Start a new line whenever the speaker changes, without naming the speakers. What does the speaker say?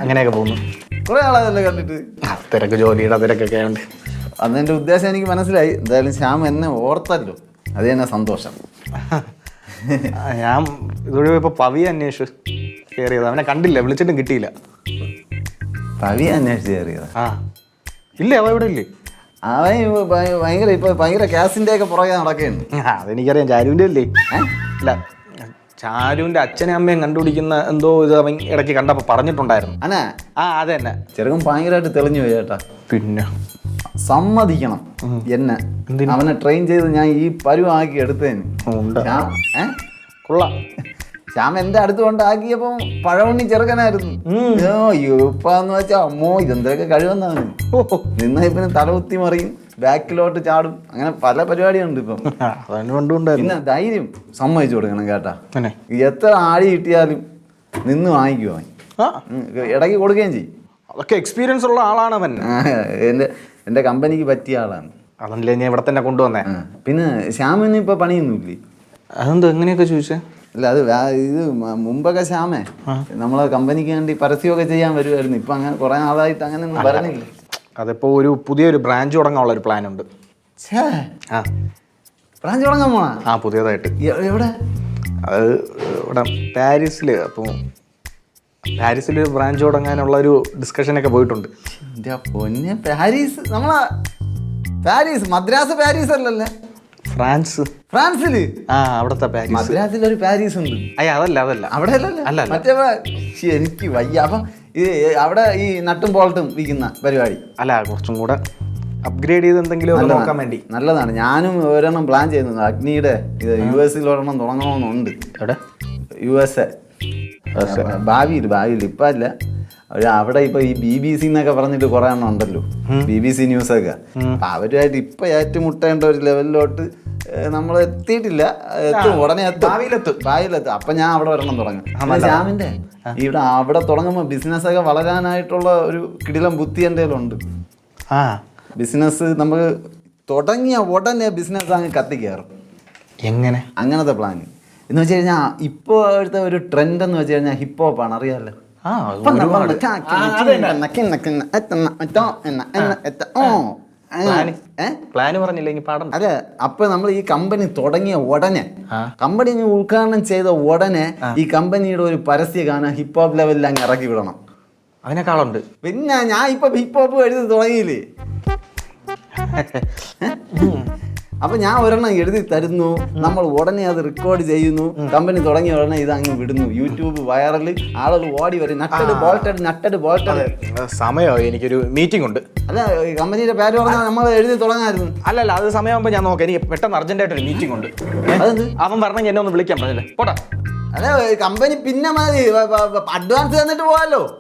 അങ്ങനെയൊക്കെ പോകുന്നു.
കുറെ ആളായല്ലേ കണ്ടിട്ട്.
തിരക്ക്, ജോലിയുടെ തിരക്കൊക്കെ ആയതുകൊണ്ട്.
അന്ന് എൻ്റെ ഉദ്ദേശം എനിക്ക് മനസ്സിലായി. എന്തായാലും ശ്യാം എന്നെ ഓർത്തല്ലോ, അത് തന്നെ സന്തോഷം.
ഞാൻ ഇതോടെ ഇപ്പൊ പവിയെ അന്വേഷിച്ചു കയറിയത്. അവനെ കണ്ടില്ല, വിളിച്ചിട്ടും കിട്ടിയില്ല.
പവി അന്വേഷിച്ച് കയറിയതാ?
ആ ഇല്ലേ, അവ ഇവിടെ ഇല്ലേ?
അവൻ ഭയങ്കര ഗ്യാസിന്റെ ഒക്കെ പുറകെ നടക്കുകയാണ്.
അതെനിക്കറിയാം. ചാരുവിന്റെ അല്ലേ? ഇല്ല, ചാരുവിന്റെ അച്ഛനും അമ്മയും കണ്ടുപിടിക്കുന്ന എന്തോ ഇത് അവൻ ഇടയ്ക്ക് കണ്ടപ്പോ പറഞ്ഞിട്ടുണ്ടായിരുന്നു.
അനാ
അത് തന്നെ.
ചെറുക്കൻ ഭയങ്കരമായിട്ട് തെളിഞ്ഞു പോയി ചേട്ടാ.
പിന്നെ
സമ്മതിക്കണം എന്നെ. അവനെ ട്രെയിൻ ചെയ്ത് ഞാൻ ഈ പരുവാക്കി എടുത്തേന്.
കൊള്ളാം.
ശ്യാം എന്റെ അടുത്ത് കൊണ്ടാക്കിയപ്പം പഴവണ്ണി ചെറുക്കനായിരുന്നു. ഇപ്പാന്ന് വെച്ചാ അമ്മോ ഇതെന്തൊക്കെ കഴിവെന്നാണ്. നിന്ന ഇപ്പിന് തലകുത്തി മറിയും, ബാക്കിലോട്ട് ചാടും, അങ്ങനെ പല പരിപാടിയുണ്ട് ഇപ്പം. പിന്നെ ധൈര്യം സമ്മതിച്ചു കൊടുക്കണം കേട്ടാ. എത്ര ആടി കിട്ടിയാലും നിന്ന് വാങ്ങിക്കുവാ, ഇടയ്ക്ക് കൊടുക്കുകയും ചെയ്യും.
അതൊക്കെ എക്സ്പീരിയൻസ് ഉള്ള ആളാണ് അവൻ.
എന്റെ കമ്പനിക്ക് പറ്റിയ ആളാണ്.
അതല്ലേ ഞാൻ ഇവിടെ തന്നെ കൊണ്ടുവന്നേ.
പിന്നെ ശ്യാമിന് ഇപ്പൊ പണിയൊന്നുമില്ലേ?
അതെന്തോ എങ്ങനെയൊക്കെ ചോദിച്ചേ?
അല്ല, അത് ഇത് മുമ്പൊക്കെ ശ്യാമേ നമ്മളെ കമ്പനിക്ക് വേണ്ടി പരസ്യമൊക്കെ ചെയ്യാൻ വരുമായിരുന്നു. ഇപ്പൊ അങ്ങനെ കുറെ നാളായിട്ട് അങ്ങനെ ഒന്നും പറഞ്ഞില്ല.
അതിപ്പോ ഒരു പുതിയൊരു ബ്രാഞ്ച് തുടങ്ങാനുള്ള ഒരു പ്ലാൻ ഉണ്ട്.
ബ്രാഞ്ച് തുടങ്ങാൻ പോണാ?
പുതിയതായിട്ട്.
എവിടെ?
അത് ഇവിടെ പാരീസില്. അപ്പോൾ പാരീസിൽ ബ്രാഞ്ച് തുടങ്ങാനുള്ള ഒരു ഡിസ്കഷനൊക്കെ പോയിട്ടുണ്ട്.
എൻ്റെ പൊന്നെ, പാരീസ്? നമ്മളെ പാരീസ്? മദ്രാസ് പാരീസ് അല്ലല്ലേ? ഫ്രാൻസില്?
അവിടത്തെ പാരീസ്.
മദ്രാസിൽ ഒരു പാരീസ് ഉണ്ട്.
അതല്ല
അവിടെ അല്ല മറ്റേ. എനിക്ക് വയ്യ. അപ്പം അവിടെ ഈ നട്ടും ബോൾട്ടും വിൽക്കുന്ന പരിപാടി അല്ല,
കുറച്ചും കൂടെ അപ്ഗ്രേഡ് ചെയ്ത് എന്തെങ്കിലും നോക്കാൻ വേണ്ടി.
നല്ലതാണ്. ഞാനും ഒരെണ്ണം പ്ലാൻ ചെയ്യുന്നത്. അഗ്നിയുടെ ഇത് US ഒരെണ്ണം തുടങ്ങണമെന്നുണ്ട്.
എവിടെ?
USA. ഭാവിയിൽ ഇപ്പം അല്ല. അവിടെ ഇപ്പൊ ഈ BBC എന്നൊക്കെ പറഞ്ഞിട്ട് കുറെ എണ്ണം ഉണ്ടല്ലോ, BBC ന്യൂസൊക്കെ. അപ്പൊ അവരുമായിട്ട് ഇപ്പൊ ഏറ്റുമുട്ടേണ്ട ഒരു ലെവലിലോട്ട് നമ്മൾ എത്തിയിട്ടില്ല. ഉടനെ ഭാവിയിലെത്തും. അപ്പൊ ഞാൻ അവിടെ ഒരെണ്ണം തുടങ്ങും. ശ്യാമിന്റെ ഇവിടെ അവിടെ തുടങ്ങുമ്പോ ബിസിനസ്സൊക്കെ വളരാനായിട്ടുള്ള ഒരു കിടിലം ബുദ്ധി എൻ്റെ കയ്യിലുണ്ട്. ബിസിനസ് നമുക്ക് തുടങ്ങിയ ഉടനെ ബിസിനസ് അങ്ങ് കത്തിക്കയറും.
എങ്ങനെ?
അങ്ങനത്തെ പ്ലാൻ എന്ന് വെച്ച് കഴിഞ്ഞാൽ ഇപ്പോഴത്തെ ഒരു ട്രെൻഡ് എന്ന് വെച്ച് കഴിഞ്ഞാൽ ഹിപ്പ് ഹോപ്പ് ആണ്. അറിയാമല്ലോ? അതെ. അപ്പൊ നമ്മൾ ഈ കമ്പനി തുടങ്ങിയ ഉടനെ, കമ്പനി ഉദ്ഘാടനം ചെയ്ത ഉടനെ ഈ കമ്പനിയുടെ ഒരു പരസ്യ ഗാനം ഹിപ്പ് ഹോപ്പ് ലെവലിൽ അങ്ങ് ഇറക്കി വിടണം.
അതിനേക്കാളുണ്ട്.
പിന്നെ ഞാൻ ഇപ്പൊ ഹിപ്പ് ഹോപ്പ് എഴുതി തുടങ്ങിയില്ലേ. അപ്പൊ ഞാൻ ഒരെണ്ണം എഴുതി തരുന്നു, നമ്മൾ ഉടനെ അത് റെക്കോർഡ് ചെയ്യുന്നു. കമ്പനി തുടങ്ങിയ ഉടനെ ഇത് അങ്ങ് വിടുന്നു. യൂട്യൂബ് വൈറല്, ആളുകൾ ഓടി വരും. നട്ടഡ് ബോൾട്ടഡ്.
സമയമോ? എനിക്കൊരു മീറ്റിംഗ് ഉണ്ട്.
അല്ല, കമ്പനിയുടെ പേര് പറഞ്ഞാൽ നമ്മൾ എഴുതി തുടങ്ങായിരുന്നു.
അല്ല, അത് സമയമാകുമ്പോ ഞാൻ നോക്കാം. എനിക്ക് പെട്ടെന്ന് അർജന്റായിട്ടൊരു മീറ്റിംഗ് ഉണ്ട്. അവൻ പറഞ്ഞെങ്കിൽ എന്നെ ഒന്ന് വിളിക്കാൻ പറഞ്ഞില്ലേ? പോട്ടെ.
അല്ല, കമ്പനി പിന്നെ മതി, അഡ്വാൻസ് തന്നിട്ട് പോകാമല്ലോ.